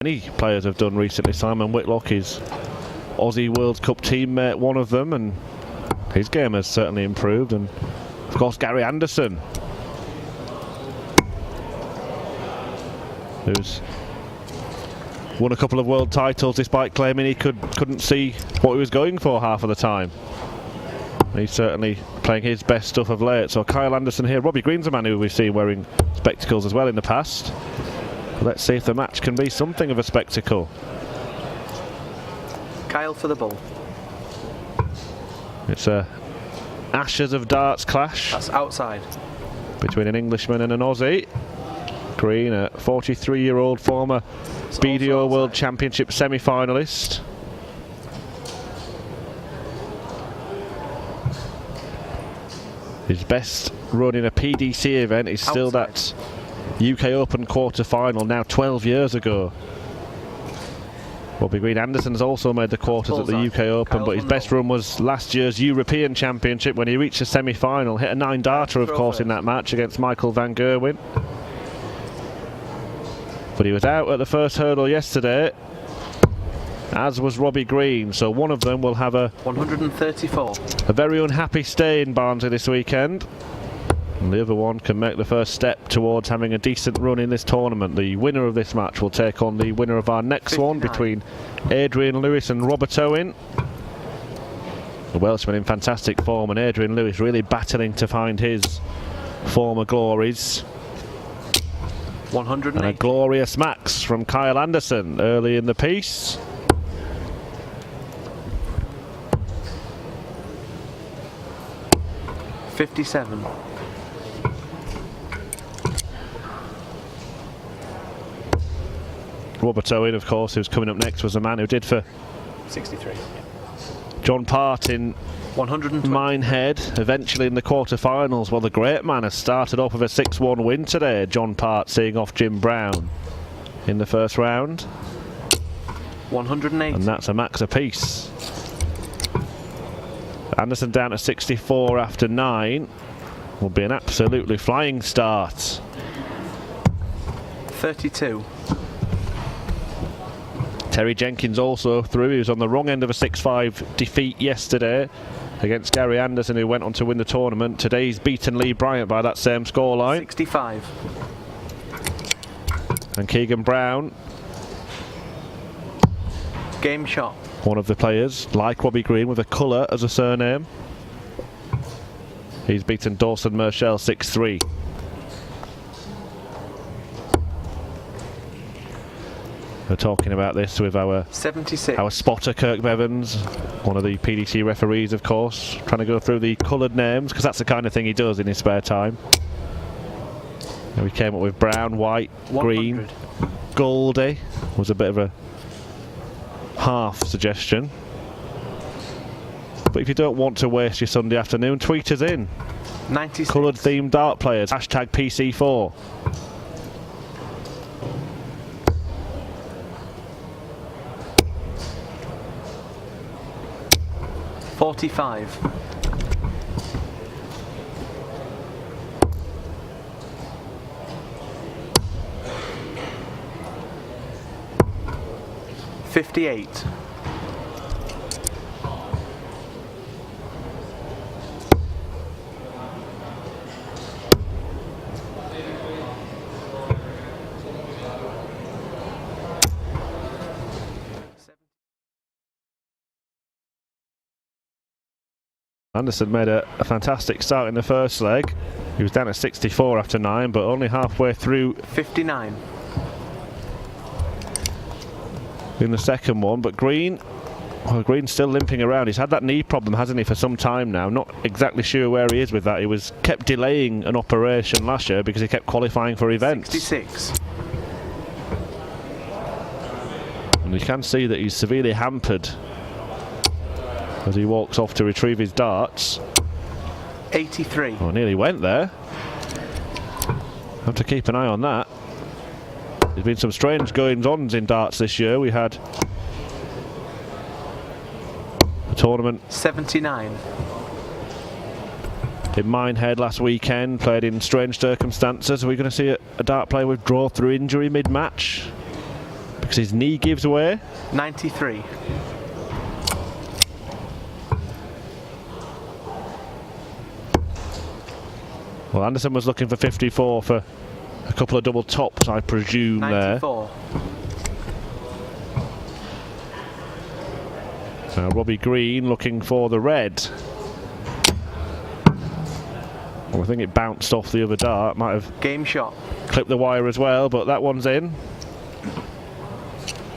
many players have done recently. Simon Whitlock is Aussie World Cup teammate, one of them, and his game has certainly improved. And of course Gary Anderson, who's won a couple of world titles despite claiming he couldn't see what he was going for half of the time. He's certainly playing his best stuff of late. So Kyle Anderson here. Robbie Green's a man who we've seen wearing spectacles as well in the past. Let's see if the match can be something of a spectacle. Kyle for the ball. It's a Ashes of Darts clash. That's outside. Between an Englishman and an Aussie. Green, a 43-year-old former BDO World Championship semi-finalist. His best run in a PDC event is still that UK Open quarter-final, now 12 years ago. Robbie Green Anderson's also made the quarters at the UK Open, but his best run was last year's European Championship when he reached a semi-final, hit a 9-darter of course in that match against Michael van Gerwen. But he was out at the first hurdle yesterday, as was Robbie Green, so one of them will have a 134. A very unhappy stay in Barnsley this weekend, and the other one can make the first step towards having a decent run in this tournament. The winner of this match will take on the winner of our next 59. One between Adrian Lewis and Robert Owen. The Welshman in fantastic form, and Adrian Lewis really battling to find his former glories. 108. And a glorious max from Kyle Anderson early in the piece. $57. Robert Owen, of course, who's coming up next, was the man who did for 63. John Part in 120. Minehead, eventually in the quarter-finals. Well, the great man has started off with a 6-1 win today. John Part seeing off Jim Brown in the first round. 108. And that's a max apiece. Anderson down to 64 after 9. Will be an absolutely flying start. 32. Terry Jenkins also through. He was on the wrong end of a 6-5 defeat yesterday against Gary Anderson, who went on to win the tournament. Today he's beaten Lee Bryant by that same scoreline. 65. And Keegan Brown, game shot. one of the players, like Robbie Green, with a colour as a surname. He's beaten Dawson Mershell 6-3. We're talking about this with our 76. Our spotter Kirk Bevans, one of the PDC referees, of course, trying to go through the coloured names because that's the kind of thing he does in his spare time. And we came up with brown, white, 100. green, Goldie was a bit of a half suggestion. But if you don't want to waste your Sunday afternoon, tweet us in. 96. Coloured themed dart players, hashtag PC4. $45. $58. Anderson made a fantastic start in the first leg. He was down at 64 after 9, but only halfway through 59 in the second one. But Green, well, Green's still limping around. He's had that knee problem, hasn't he, for some time now. Not exactly sure where he is with that. He was kept delaying an operation last year because he kept qualifying for events. 66. And you can see that he's severely hampered as he walks off to retrieve his darts. 83. Oh, nearly went there. Have to keep an eye on that. There's been some strange goings-ons in darts this year. We had a tournament 79 in Minehead last weekend, played in strange circumstances. Are we going to see a dart player withdraw through injury mid-match because his knee gives way. 93. Well, Anderson was looking for 54 for a couple of double tops, I presume. 94. Now Robbie Green looking for the red. Well, I think it bounced off the other dart. Might have Game shot. clipped the wire as well, but that one's in.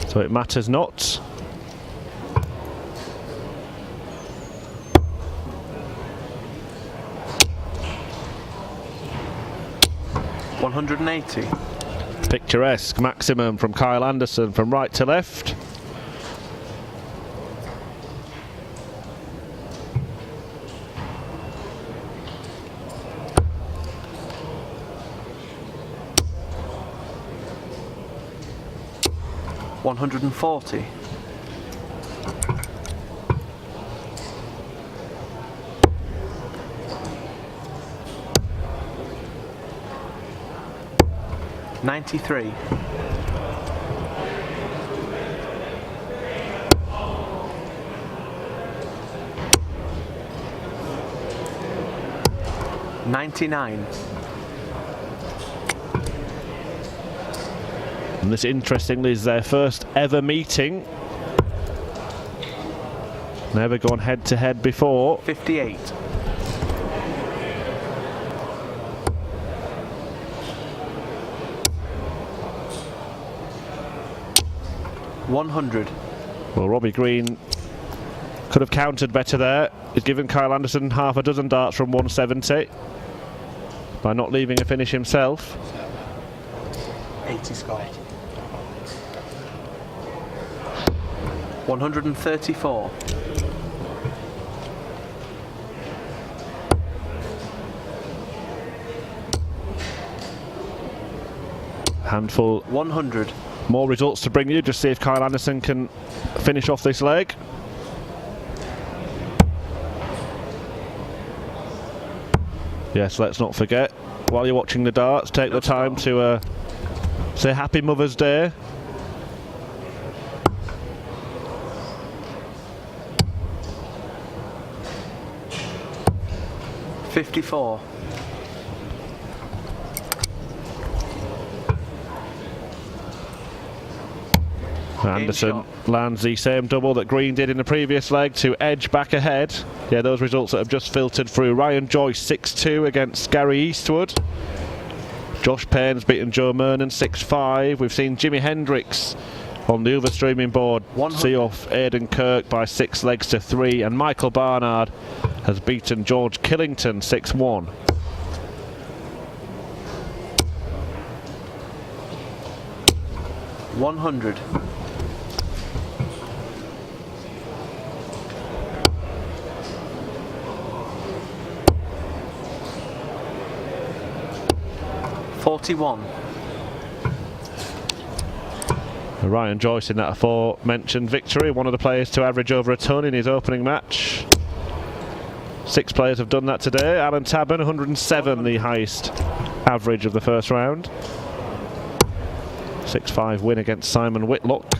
So it matters not. $180. Picturesque maximum from Kyle Anderson from right to left. $140. $93. $99. And this, interestingly, is their first ever meeting. Never gone head to head before. 58. $100. Well, Robbie Green could have countered better there. He's given Kyle Anderson half a dozen darts from 170 by not leaving a finish himself. 80 score. 134. Handful 100. more results to bring you. Just see if Kyle Anderson can finish off this leg. Yes, let's not forget, while you're watching the darts, take the time to say Happy Mother's Day. $54. Anderson lands the same double that Green did in the previous leg to edge back ahead. Yeah, those results that have just filtered through. Ryan Joyce 6-2 against Gary Eastwood. Josh Payne's beaten Joe Mernon 6-5. We've seen Jimi Hendrix on the other streaming board see off Aidan Kirk by 6 legs to 3, and Michael Barnard has beaten George Killington 6-1. $100. $41. Ryan Joyce in that aforementioned victory, one of the players to average over a ton in his opening match. 6 players have done that today. Alan Tabban, 107, the highest average of the first round. 6-5 win against Simon Whitlock.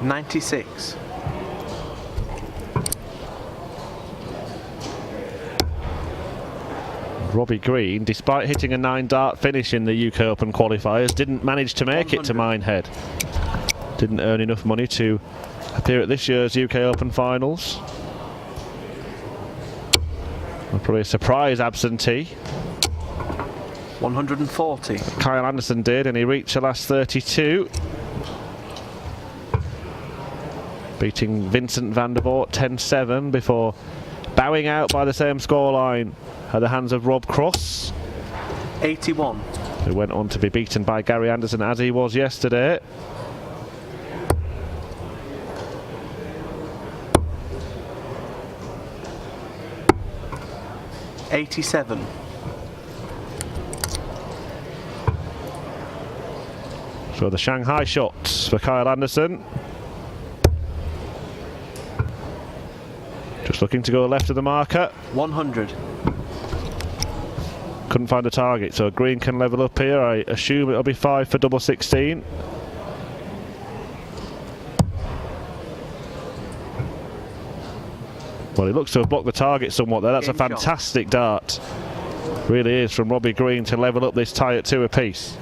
96. Robbie Green, despite hitting a 9-dart finish in the UK Open qualifiers, didn't manage to make it to Minehead. Didn't earn enough money to appear at this year's UK Open finals. Well, probably a surprise absentee. 140. Kyle Anderson did, and he reached the last 32. Beating Vincent van der Voort 10-7 before bowing out by the same scoreline at the hands of Rob Cross. 81. Who went on to be beaten by Gary Anderson as he was yesterday. $87. So the Shanghai shots for Kyle Anderson. Just looking to go left of the marker. 100. Could Couldn't find a target, so green can level up here. I assume it'll be 5 for double 16. Well, it looks to have blocked the target somewhat there. That's a fantastic dart. Really is, from Robbie Green to level up this tie at 2 apiece.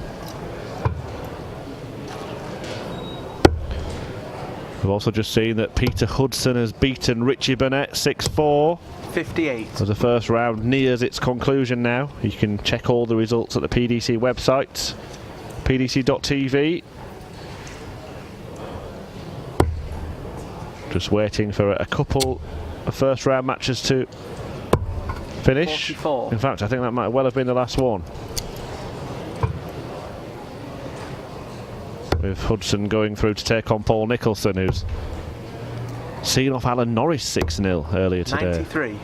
We've also just seen that Peter Hudson has beaten Richie Burnett 6-4. 58. As the first round nears its conclusion now. You can check all the results at the PDC website, pdc.tv. Just waiting for a couple of first round matches to finish. 44. In fact, I think that might well have been the last one. With Hudson going through to take on Paul Nicholson, who's seen off Alan Norris 6-0 earlier today. 93.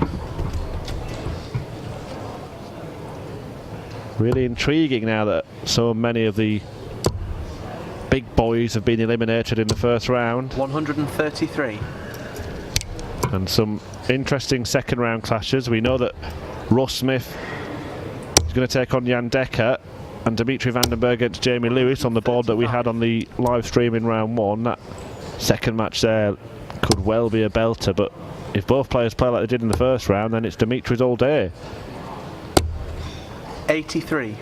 Really intriguing now that so many of the big boys have been eliminated in the first round. 133. And some interesting second round clashes. We know that Ross Smith is going to take on Jan Dekker, and Dimitri Vandenberg against Jamie Lewis on the board that we had on the live stream in round 1. That second match there could well be a belter, but if both players play like they did in the first round, then it's Dimitri's all day. 83.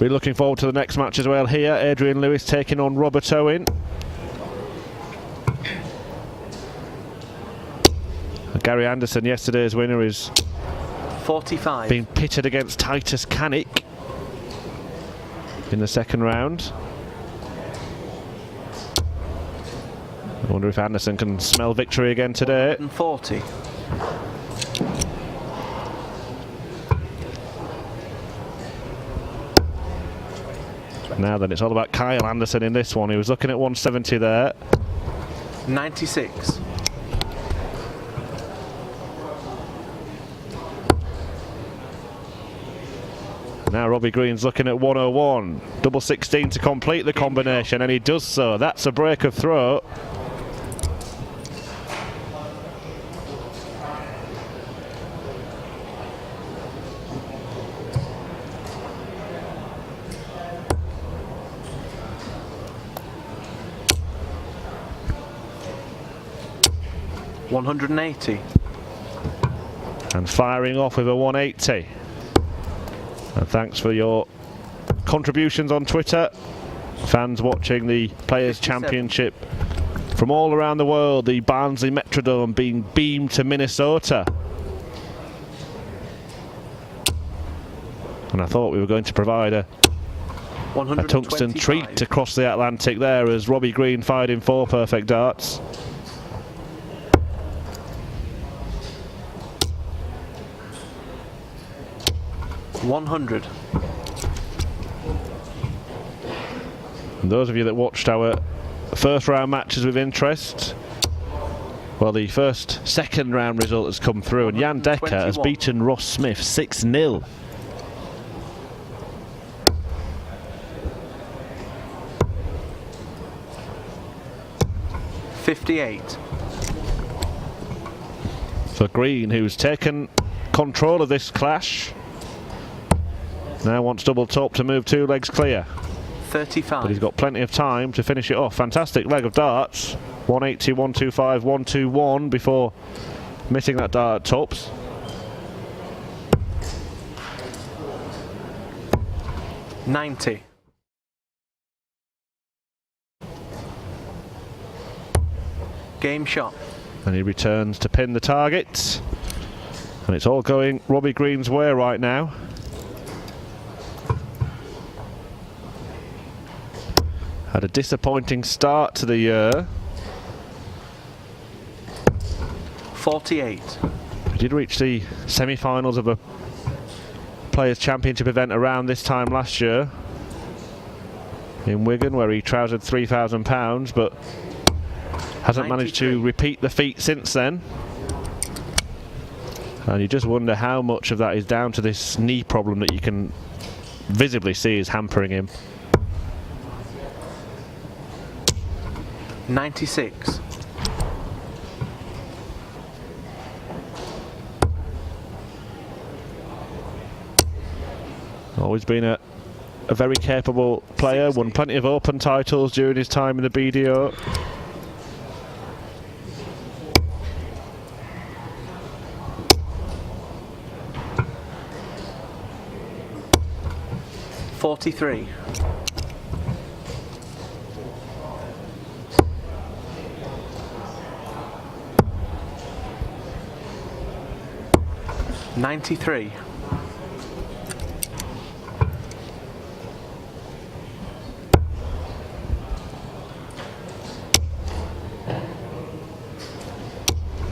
We're looking forward to the next match as well here. Adrian Lewis taking on Robert Owen. Gary Anderson, yesterday's winner, is 45. being pitted against Titus Canick in the second round. I wonder if Anderson can smell victory again today. 140. Now then, it's all about Kyle Anderson in this one. He was looking at 170 there. 96. Now Robbie Green's looking at 101. Double 16 to complete the combination, and he does so. That's a break of throat. $180. And firing off with a 180. And thanks for your contributions on Twitter. Fans watching the Players' 57. Championship from all around the world. The Barnsley Metrodome being beamed to Minnesota. And I thought we were going to provide a tungsten treat to cross the Atlantic there, as Robbie Green fired in 4 perfect darts. $100. And those of you that watched our first round matches with interest, well, the second round result has come through, and Jan Dekker has beaten Ross Smith 6-0. $58. For Green, who's taken control of this clash, now wants double top to move 2 legs clear. 35. But he's got plenty of time to finish it off. Fantastic leg of darts. 180, 125, 121 before missing that dart at tops. $90. Game shot. And he returns to pin the target. And it's all going Robbie Green's way right now. Had a disappointing start to the year. 48. He did reach the semi-finals of a Players' Championship event around this time last year in Wigan, where he trousered £3,000, but hasn't 93. managed to repeat the feat since then. And you just wonder how much of that is down to this knee problem that you can visibly see is hampering him. 96. Always been a very capable player, 60. won plenty of open titles during his time in the BDO. $43. $93.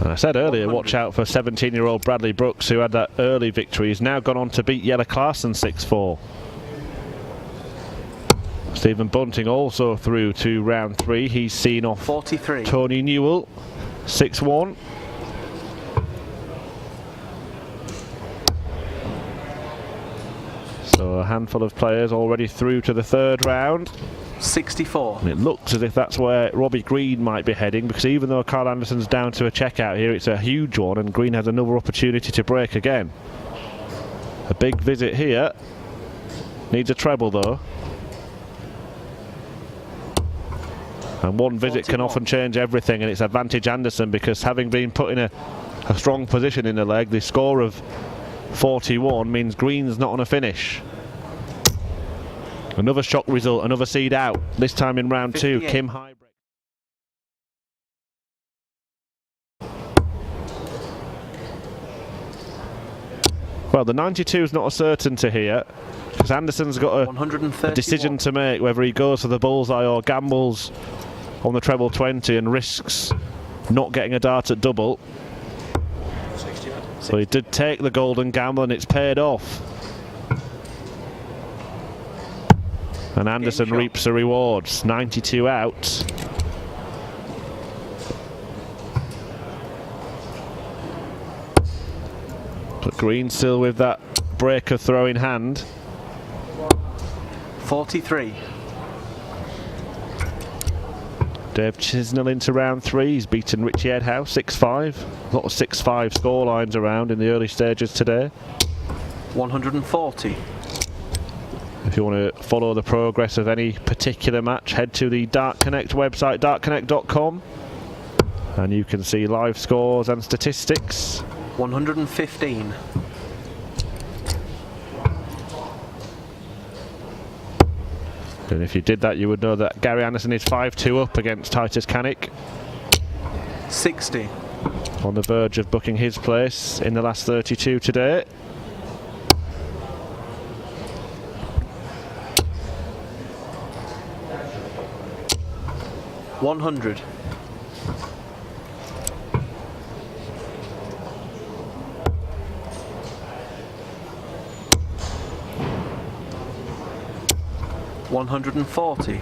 And I said earlier, 100. watch out for 17-year-old Bradley Brooks, who had that early victory. He's now gone on to beat Jelle Klaassen 6-4. Stephen Bunting also through to round 3. He's seen off 43. Tony Newell 6-1. So a handful of players already through to the third round. 64. And it looks as if that's where Robbie Green might be heading, because even though Kyle Anderson's down to a checkout here, it's a huge one, and Green has another opportunity to break again. A big visit here. Needs a treble though. And one visit 41. can often change everything, and it's advantage Anderson, because having been put in a strong position in the leg, the score of 41 means Green's not on a finish. Another shock result, another seed out, this time in round 2, 58. Kim Highbreak. Well, the 92 is not a certainty here, because Anderson's got a decision to make, whether he goes for the bullseye or gambles on the treble 20 and risks not getting a dart at double. So he did take the golden gamble, and it's paid off. And Anderson reaps the rewards. 92 out. But Green still with that breaker throw in hand. 43. Dave Chisnell into round 3. He's beaten Richie Edhouse 6-5. A lot of 6-5 score lines around in the early stages today. 140. If you want to follow the progress of any particular match, head to the Dart Connect website, dartconnect.com, and you can see live scores and statistics. 115. And if you did that, you would know that Gary Anderson is 5-2 up against Titus Kanik, 60. on the verge of booking his place in the last 32 today. $100. $140.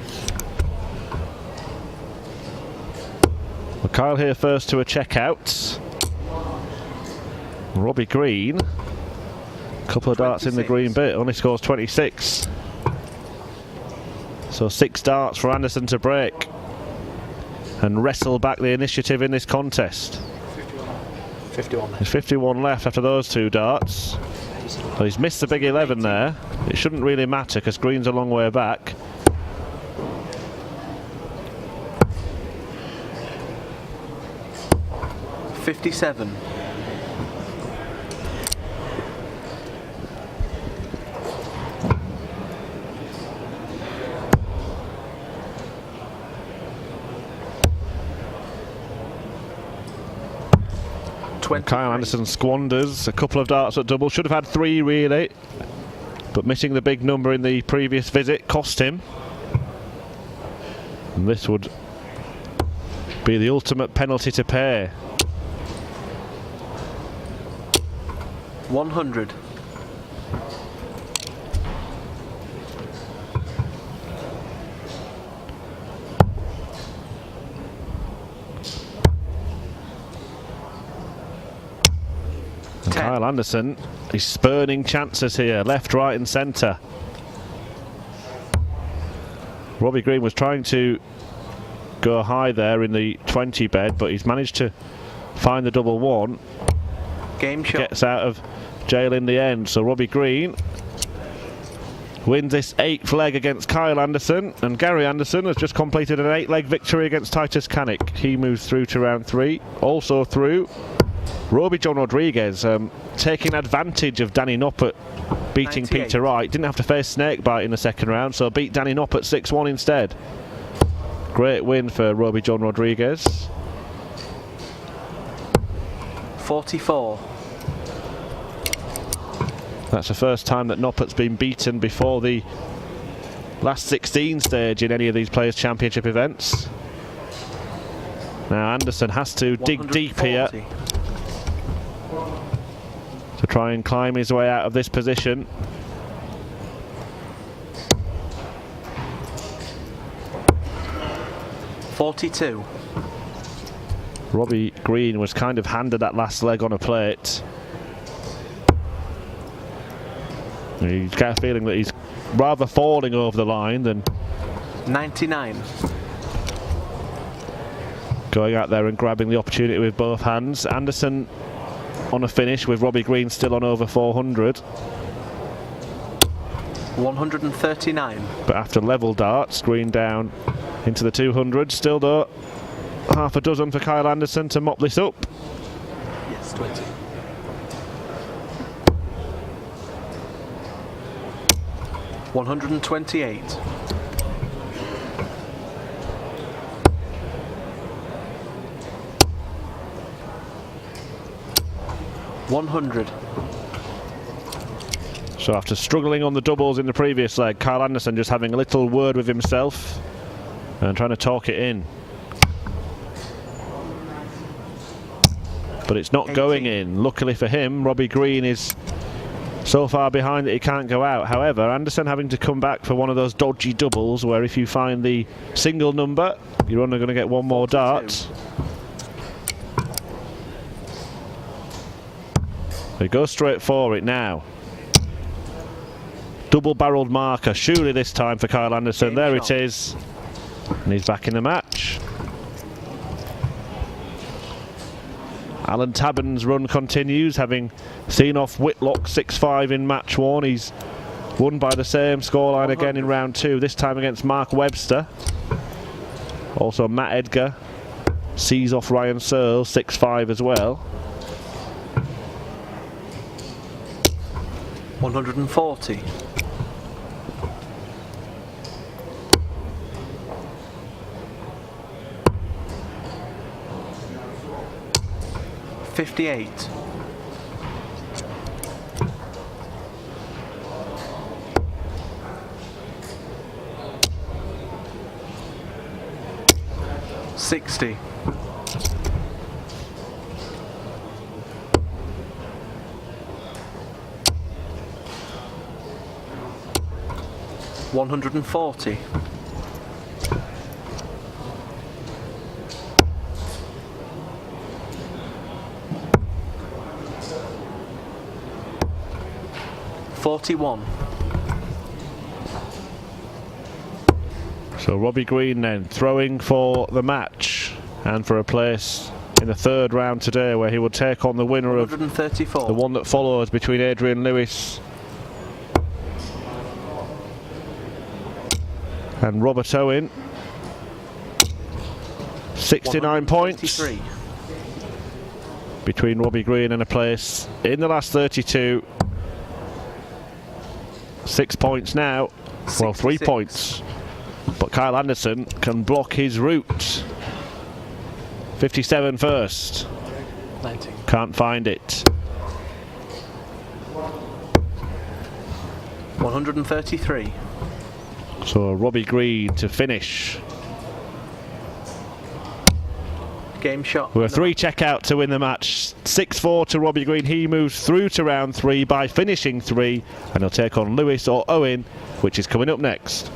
Well, Kyle here first to a checkout. Robbie Green, a couple of darts in the 26. green bit, only scores 26. So 6 darts for Anderson to break and wrestle back the initiative in this contest. 51. There's 51 left after those 2 darts. Well, he's missed the big 11 there. It shouldn't really matter because Green's a long way back. $57. Kyle Anderson squanders a couple of darts at double. Should have had 3 really, but missing the big number in the previous visit cost him. And this would be the ultimate penalty to pay. 100. Kyle Anderson, he's spurning chances here, left, right and centre. Robbie Green was trying to go high there in the 20 bed, but he's managed to find the double 1. Game shot. Gets out of jail in the end. So Robbie Green wins this 8th leg against Kyle Anderson, and Gary Anderson has just completed an 8-leg victory against Titus Canick. He moves through to round 3. Also through, Robbie John Rodriguez, taking advantage of Danny Noppert beating 98. Peter Wright. Didn't have to face Snakebite in the second round, so beat Danny Noppert 6-1 instead. Great win for Robbie John Rodriguez. 44. That's the first time that Noppert's been beaten before the last 16 stage in any of these Players' Championship events. Now Anderson has to dig deep here to try and climb his way out of this position. $42. Robbie Green was kind of handed that last leg on a plate. You get a feeling that he's rather falling over the line than 99. going out there and grabbing the opportunity with both hands. Anderson on a finish with Robbie Green still on over 400. 139. But after level darts, Green down into the 200. Still though, half a dozen for Kyle Anderson to mop this up. Yes, 20. 128. 100. So after struggling on the doubles in the previous leg, Kyle Anderson just having a little word with himself and trying to talk it in. But it's not 18. going in. Luckily for him, Robbie Green is so far behind that he can't go out. However, Anderson having to come back for one of those dodgy doubles where if you find the single number, you're only going to get one more dart. He goes straight for it now. Double-barreled marker, surely this time for Kyle Anderson. There it is. And he's back in the match. Alan Tabben's run continues, having seen off Whitlock 6-5 in match 1. He's won by the same scoreline again in round 2, this time against Mark Webster. Also Matt Edgar sees off Ryan Searle 6-5 as well. 140. 58. 60. 140. 41. So Robbie Green then throwing for the match and for a place in the 3rd round today, where he will take on the winner of the one that follows between Adrian Lewis and Robert Owen. 69 points between Robbie Green and a place in the last 32. 6 points now. 66. Well, 3 points. But Kyle Anderson can block his route. 57 first. 19. Can't find it. 133. So Robbie Green to finish. Game shot. With a 3 checkout to win the match. 6-4 to Robbie Green. He moves through to round 3 by finishing 3, and he'll take on Lewis or Owen, which is coming up next.